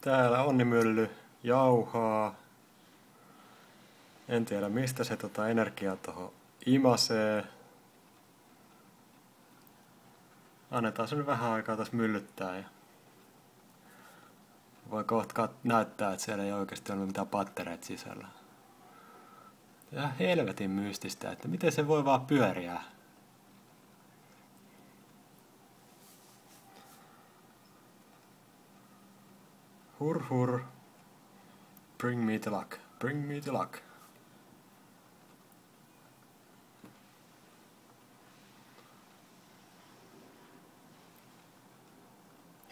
Täällä onnimylly jauhaa. En tiedä mistä se energiaa tohon imasee. Annetaan se nyt vähän aikaa tässä myllyttää. Ja voi kohta näyttää, että siellä ei oikeasti ole mitään pattereita sisällä. Ja helvetin mystistä, että miten se voi vaan pyöriä. Hur hur. Bring me the luck. Bring me the luck.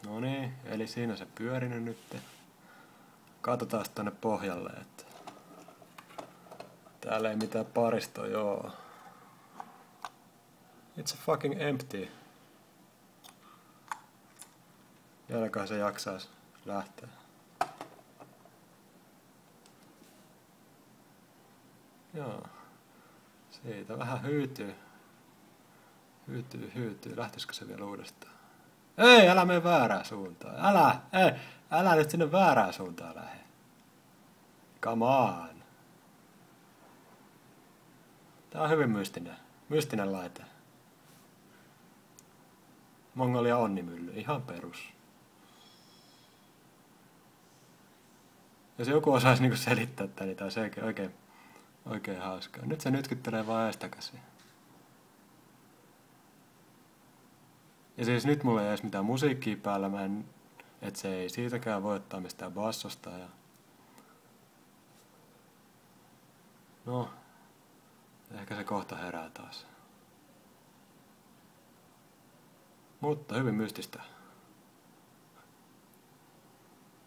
No niin, eli siinä se pyörinyt nyt. Katsotaan tonne pohjalle, että täällä ei mitään paristoa joo. It's a fucking empty. Jälkeen se jaksaisi lähteä. Joo. Siitä vähän hyytyy. Hyytyy. Lähtisikö se vielä uudestaan? Ei, älä mene väärään suuntaan. Älä nyt sinne väärään suuntaan lähde. Come on. Tää on hyvin mystinen laite. Mongolia onnimylly, ihan perus. Jos joku osaisi niinku selittää tää, niin tää olisi oikein hauskaa. Nyt se nytkyttelee vaan eestakaisin. Ja siis nyt mulla ei edes mitään musiikkia päällä, et se ei siitäkään voi ottaa mistään bassosta. Ja no, ehkä se kohta herää taas. Mutta hyvin mystistä.